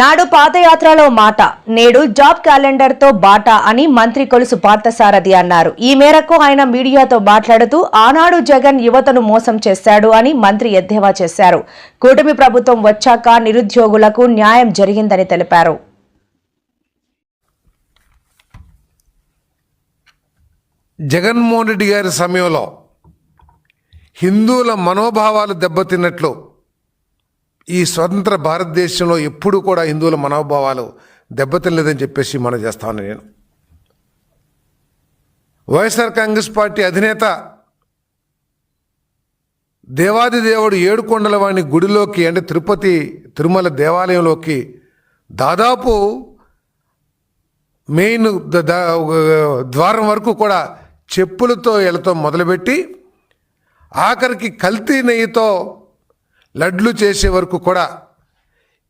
నాడు పాదయాత్రలో మాట, నేడు జాబ్ క్యాలెండర్తో బాటా అని మంత్రి కొలుసు పార్థసారథి అన్నారు. ఈ మేరకు ఆయన మీడియాతో మాట్లాడుతూ ఆనాడు జగన్ యువతను మోసం చేశాడు అని మంత్రి ఎద్దేవా చేశారు. కూటమి ప్రభుత్వం వచ్చాక నిరుద్యోగులకు న్యాయం జరిగిందని తెలిపారు. జగన్మోహన్ రెడ్డి గారి సమయంలో హిందువుల మనోభావాలు దెబ్బతిన్నట్లు ఈ స్వతంత్ర భారతదేశంలో ఎప్పుడూ కూడా హిందువుల మనోభావాలు దెబ్బతినలేదని చెప్పేసి మనం చేస్తాను. నేను వైఎస్ఆర్ కాంగ్రెస్ పార్టీ అధినేత దేవాది దేవుడు ఏడుకొండల వాణి గుడిలోకి అంటే తిరుపతి తిరుమల దేవాలయంలోకి దాదాపు మెయిన్ ద్వారం వరకు కూడా చెప్పులతో ఇళ్లతో మొదలుపెట్టి ఆఖరికి కల్తీ నెయ్యితో లడ్లు చేసే వరకు కూడా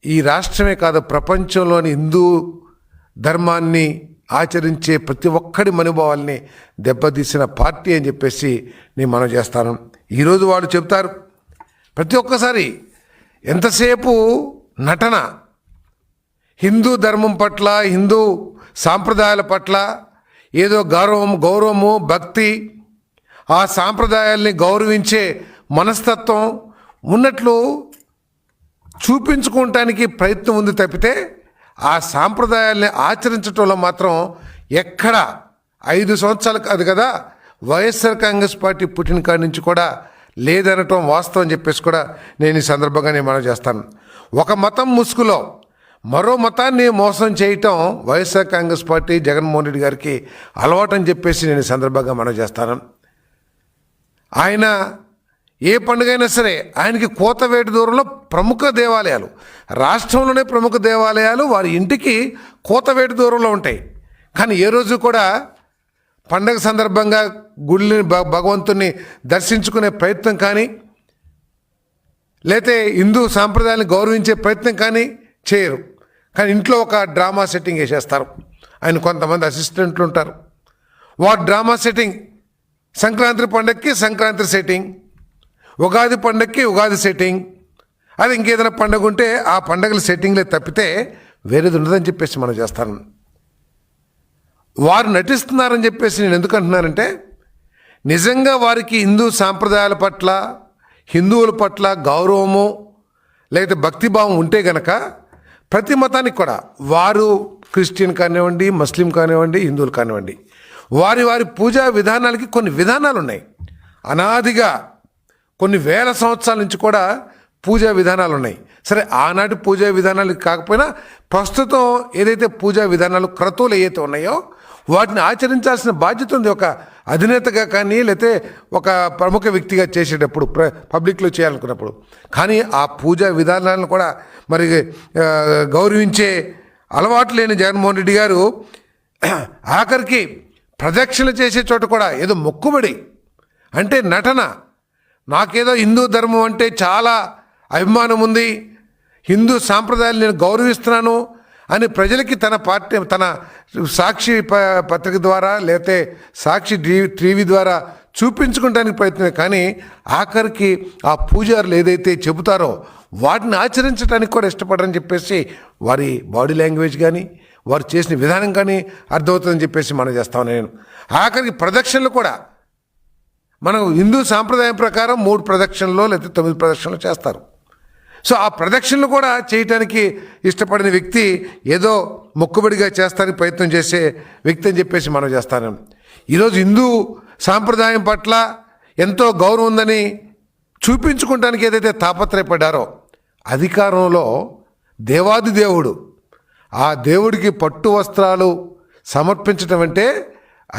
ఈ రాష్ట్రమే కాదు ప్రపంచంలోని హిందూ ధర్మాన్ని ఆచరించే ప్రతి ఒక్కడి మనోభావాల్ని దెబ్బతీసిన పార్టీ అని చెప్పేసి నేను మనం చేస్తాను. ఈరోజు వాళ్ళు చెప్తారు ప్రతి ఒక్కసారి ఎంతసేపు నటన, హిందూ ధర్మం పట్ల హిందూ సాంప్రదాయాల పట్ల ఏదో గౌరవము భక్తి, ఆ సాంప్రదాయాల్ని గౌరవించే మనస్తత్వం ఉన్నట్లు చూపించుకోవటానికి ప్రయత్నం ఉంది తప్పితే ఆ సాంప్రదాయాల్ని ఆచరించడంలో మాత్రం ఎక్కడ 5 సంవత్సరాలు కాదు కదా వైఎస్ఆర్ కాంగ్రెస్ పార్టీ పుట్టిన కాడి నుంచి కూడా లేదనటం వాస్తవం చెప్పేసి కూడా నేను ఈ సందర్భంగా నేను మనం చేస్తాను. ఒక మతం ముసుగులో మరో మతాన్ని మోసం చేయటం వైఎస్ఆర్ కాంగ్రెస్ పార్టీ జగన్మోహన్ రెడ్డి గారికి అలవాటు అని చెప్పేసి నేను ఈ సందర్భంగా మనం చేస్తాను. ఆయన ఏ పండుగైనా సరే ఆయనకి కోతవేటు దూరంలో ప్రముఖ దేవాలయాలు, రాష్ట్రంలోనే ప్రముఖ దేవాలయాలు వారి ఇంటికి కోతవేటు దూరంలో ఉంటాయి. కానీ ఏ రోజు కూడా పండగ సందర్భంగా గుడిని భగవంతుని దర్శించుకునే ప్రయత్నం కానీ లేతే హిందూ సాంప్రదాయాన్ని గౌరవించే ప్రయత్నం కానీ చేయరు. కానీ ఇంట్లో ఒక డ్రామా సెట్టింగ్ వేసేస్తారు. ఆయన కొంతమంది అసిస్టెంట్లు ఉంటారు. వారు డ్రామా సెట్టింగ్, సంక్రాంతి పండగకి సంక్రాంతి సెట్టింగ్, ఉగాది పండగకి ఉగాది సెట్టింగ్, అది ఇంకేదైనా పండుగ ఉంటే ఆ పండగల సెట్టింగ్లే తప్పితే వేరేది ఉండదని చెప్పేసి మనం చేస్తాను. వారు నటిస్తున్నారని చెప్పేసి నేను ఎందుకు అంటున్నానంటే నిజంగా వారికి హిందూ సాంప్రదాయాల పట్ల హిందువుల పట్ల గౌరవము లేదా భక్తిభావం ఉంటే గనక ప్రతి మతానికి కూడా వారు క్రిస్టియన్ కానివ్వండి, ముస్లిం కానివ్వండి, హిందువులు కానివ్వండి, వారి వారి పూజా విధానాలకి కొన్ని విధానాలు ఉన్నాయి. అనాదిగా కొన్ని వేల సంవత్సరాల నుంచి కూడా పూజా విధానాలు ఉన్నాయి. సరే ఆనాటి పూజా విధానాలు కాకపోయినా ప్రస్తుతం ఏదైతే పూజా విధానాలు క్రతువులు ఏవైతే ఉన్నాయో వాటిని ఆచరించాల్సిన బాధ్యత ఉంది ఒక అధినేతగా కానీ లేకపోతే ఒక ప్రముఖ వ్యక్తిగా చేసేటప్పుడు పబ్లిక్లో చేయాలనుకున్నప్పుడు. కానీ ఆ పూజా విధానాలను కూడా మరి గౌరవించే అలవాటు లేని జగన్మోహన్ రెడ్డి గారు ఆఖరికి ప్రదక్షిణ చేసే చోట కూడా ఏదో మొక్కుబడి అంటే నటన, నాకేదో హిందూ ధర్మం అంటే చాలా అభిమానం ఉంది, హిందూ సాంప్రదాయాలు నేను గౌరవిస్తున్నాను అని ప్రజలకి తన పార్టీ తన సాక్షి పత్రిక ద్వారా లేకపోతే సాక్షి టీవీ ద్వారా చూపించుకోవడానికి ప్రయత్నమే. కానీ ఆఖరికి ఆ పూజారులు ఏదైతే చెబుతారో వాటిని ఆచరించడానికి కూడా ఇష్టపడరని చెప్పేసి వారి బాడీ లాంగ్వేజ్ కానీ వారు చేసిన విధానం కానీ అర్థమవుతుందని చెప్పేసి మనం చేస్తాం. నేను ఆఖరికి ప్రదక్షిణలు కూడా మనం హిందూ సాంప్రదాయం ప్రకారం 3 ప్రదక్షిణలో లేకపోతే 9 ప్రదక్షిణలు చేస్తారు. సో ఆ ప్రదక్షిణలు కూడా చేయటానికి ఇష్టపడిన వ్యక్తి ఏదో మొక్కుబడిగా చేస్తానికి ప్రయత్నం చేసే వ్యక్తి అని చెప్పేసి మనం చేస్తాను. ఈరోజు హిందూ సాంప్రదాయం పట్ల ఎంతో గౌరవం ఉందని చూపించుకోవటానికి ఏదైతే తాపత్రయపడ్డారో అధికారంలో దేవాది దేవుడు ఆ దేవుడికి పట్టు వస్త్రాలు సమర్పించడం అంటే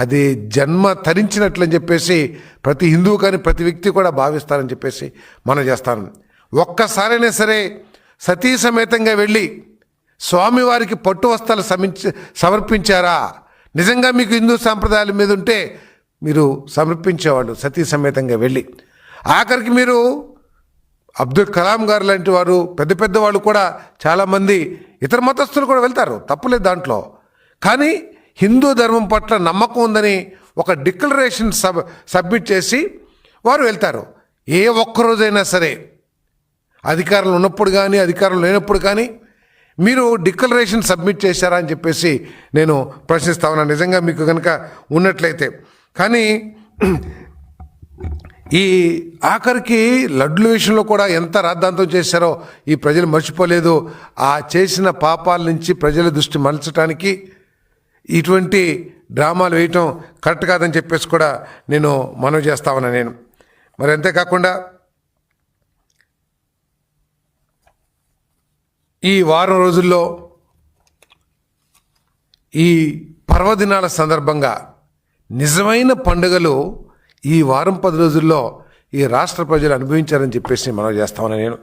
అది జన్మ తరించినట్లని చెప్పేసి ప్రతి హిందువు కానీ ప్రతి వ్యక్తి కూడా భావిస్తారని చెప్పేసి మనం చేస్తాను. ఒక్కసారైనా సరే సతీ సమేతంగా వెళ్ళి స్వామివారికి పట్టు వస్త్రాలు సమర్పించారా? నిజంగా మీకు హిందూ సాంప్రదాయాల మీద ఉంటే మీరు సమర్పించేవాళ్ళు సతీ సమేతంగా వెళ్ళి. ఆఖరికి మీరు అబ్దుల్ కలాం గారు లాంటి వారు పెద్ద వాళ్ళు కూడా చాలామంది ఇతర మతస్థులు కూడా వెళ్తారు, తప్పులేదు దాంట్లో. కానీ హిందూ ధర్మం పట్ల నమ్మకం ఉందని ఒక డిక్లరేషన్ సబ్మిట్ చేసి వారు వెళ్తారు. ఏ ఒక్కరోజైనా సరే అధికారంలో ఉన్నప్పుడు కానీ అధికారంలో లేనప్పుడు కానీ మీరు డిక్లరేషన్ సబ్మిట్ చేశారా అని చెప్పేసి నేను ప్రశ్నిస్తా ఉన్నాను, నిజంగా మీకు కనుక ఉన్నట్లయితే. కానీ ఈ ఆఖరికి లడ్ల విషయంలో కూడా ఎంత రాద్ధాంతం చేశారో ఈ ప్రజలు మర్చిపోలేదు. ఆ చేసిన పాపాల నుంచి ప్రజల దృష్టి మరల్చడానికి ఇటువంటి డ్రామాలు వేయటం కరెక్ట్ కాదని చెప్పేసి కూడా నేను మనవి చేస్తా ఉన్నా నేను. మరి అంతేకాకుండా ఈ వారం రోజుల్లో ఈ పర్వదినాల సందర్భంగా నిజమైన పండుగలు ఈ వారం 10 రోజుల్లో ఈ రాష్ట్ర ప్రజలు అనుభవించారని చెప్పేసి మనం చేస్తామని నేను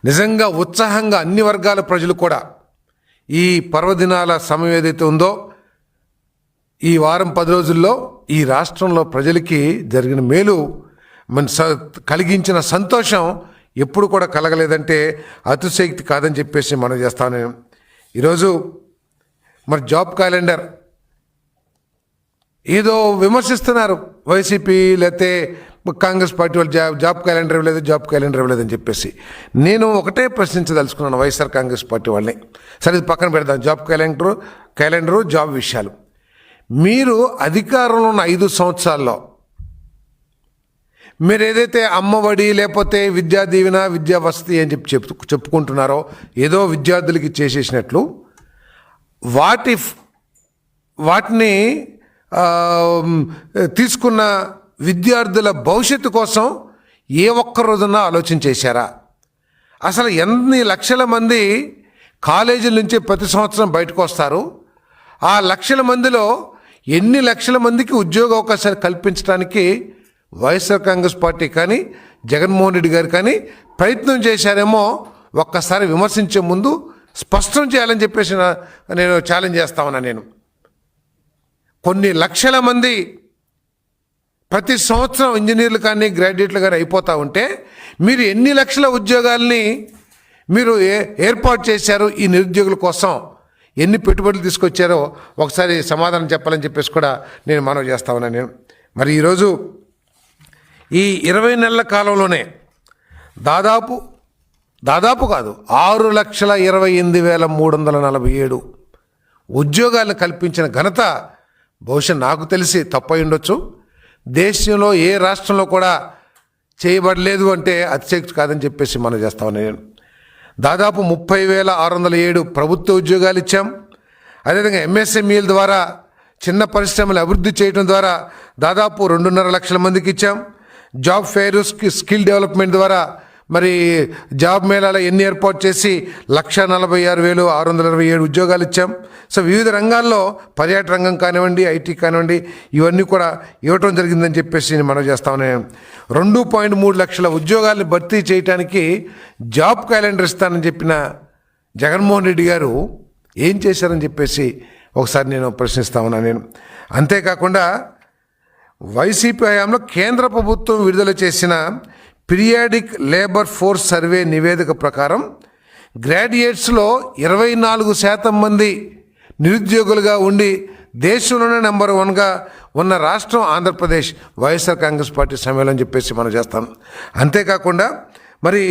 నిజంగా ఉత్సాహంగా అన్ని వర్గాల ప్రజలు కూడా ఈ పర్వదినాల సమయం ఏదైతే ఉందో ఈ వారం 10 రోజుల్లో ఈ రాష్ట్రంలో ప్రజలకి జరిగిన మేలు కలిగించిన సంతోషం ఎప్పుడు కూడా కలగలేదంటే అతిశయోక్తి కాదని చెప్పేసి మనం చేస్తాను నేను. ఈరోజు మరి జాబ్ క్యాలెండర్ ఏదో విమర్శిస్తున్నారు వైసీపీ లేకపోతే కాంగ్రెస్ పార్టీ వాళ్ళు జాబ్ క్యాలెండర్ ఇవ్వలేదని చెప్పేసి. నేను ఒకటే ప్రశ్నించదలుచుకున్నాను వైఎస్ఆర్ కాంగ్రెస్ పార్టీ వాళ్ళని. సరే ఇది పక్కన పెడదాం, జాబ్ క్యాలెండరు జాబ్ విషయాలు. మీరు అధికారంలో ఉన్న 5 సంవత్సరాల్లో మీరు ఏదైతే అమ్మఒడి లేకపోతే విద్యా దీవెన విద్యా వసతి అని చెప్పుకుంటున్నారో ఏదో విద్యార్థులకి చేసేసినట్లు వాటిని తీసుకున్న విద్యార్థుల భవిష్యత్తు కోసం ఏ ఒక్క రోజున ఆలోచన చేశారా? అసలు ఎన్ని లక్షల మంది కాలేజీల నుంచి ప్రతి సంవత్సరం బయటకు వస్తారు? ఆ లక్షల మందిలో ఎన్ని లక్షల మందికి ఉద్యోగ అవకాశాలు కల్పించడానికి వైఎస్ఆర్ కాంగ్రెస్ పార్టీ కానీ జగన్మోహన్ రెడ్డి గారు కానీ ప్రయత్నం చేశారేమో ఒక్కసారి విమర్శించే ముందు స్పష్టం చేయాలని చెప్పేసి నేను ఛాలెంజ్ చేస్తా ఉన్నా నేను. కొన్ని లక్షల మంది ప్రతి సంవత్సరం ఇంజనీర్లు కానీ గ్రాడ్యుయేట్లు కానీ అయిపోతూ ఉంటే మీరు ఎన్ని లక్షల ఉద్యోగాల్ని మీరు ఏర్పాటు చేశారు? ఈ నిరుద్యోగుల కోసం ఎన్ని పెట్టుబడులు తీసుకొచ్చారో ఒకసారి సమాధానం చెప్పాలని చెప్పేసి కూడా నేను మనవి చేస్తా ఉన్నాను నేను. మరి ఈరోజు ఈ 20 నెలల కాలంలోనే దాదాపు కాదు 6,28,347 ఉద్యోగాలను కల్పించిన ఘనత బహుశా నాకు తెలిసి తప్పై ఉండొచ్చు, దేశంలో ఏ రాష్ట్రంలో కూడా చేయబడలేదు అంటే అతిశయోక్తి కాదని చెప్పేసి మనం చేస్తామని నేను. దాదాపు 30,607 ప్రభుత్వ ఉద్యోగాలు ఇచ్చాం. అదేవిధంగా ఎంఎస్ఎంఈల ద్వారా చిన్న పరిశ్రమలు అభివృద్ధి చేయడం ద్వారా దాదాపు 2.5 లక్షల మందికి ఇచ్చాం. జాబ్ ఫెయిర్ స్కిల్ డెవలప్మెంట్ ద్వారా మరి జాబ్ మేళాలో ఎన్ని ఏర్పాటు చేసి 1,46,627 ఉద్యోగాలు ఇచ్చాం. సో వివిధ రంగాల్లో పర్యాటక రంగం కానివ్వండి, ఐటీ కానివ్వండి, ఇవన్నీ కూడా ఇవ్వటం జరిగిందని చెప్పేసి మనం చేస్తామని 2.3 లక్షల ఉద్యోగాలను భర్తీ చేయడానికి జాబ్ క్యాలెండర్ ఇస్తానని చెప్పిన జగన్మోహన్ రెడ్డి గారు ఏం చేశారని చెప్పేసి ఒకసారి నేను ప్రశ్నిస్తా ఉన్నాను నేను. అంతేకాకుండా వైసీపీ హయాంలో కేంద్ర ప్రభుత్వం విడుదల చేసిన పీరియాడిక్ లేబర్ ఫోర్స్ సర్వే నివేదిక ప్రకారం గ్రాడ్యుయేట్స్లో 24% మంది నిరుద్యోగులుగా ఉండి దేశంలోనే నెంబర్ 1గా ఉన్న రాష్ట్రం ఆంధ్రప్రదేశ్ వైఎస్ఆర్ కాంగ్రెస్ పార్టీ సమయంలో అని చెప్పేసి మనం చేస్తాం. అంతేకాకుండా మరి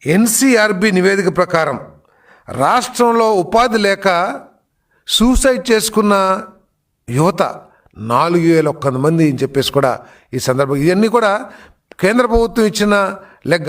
ఎన్సీఆర్బీ నివేదిక ప్రకారం రాష్ట్రంలో ఉపాధి లేక సూసైడ్ చేసుకున్న యువత 4,001 మంది అని చెప్పేసి కూడా ఈ సందర్భంగా ఇవన్నీ కూడా కేంద్ర ప్రభుత్వం ఇచ్చిన లెక్క.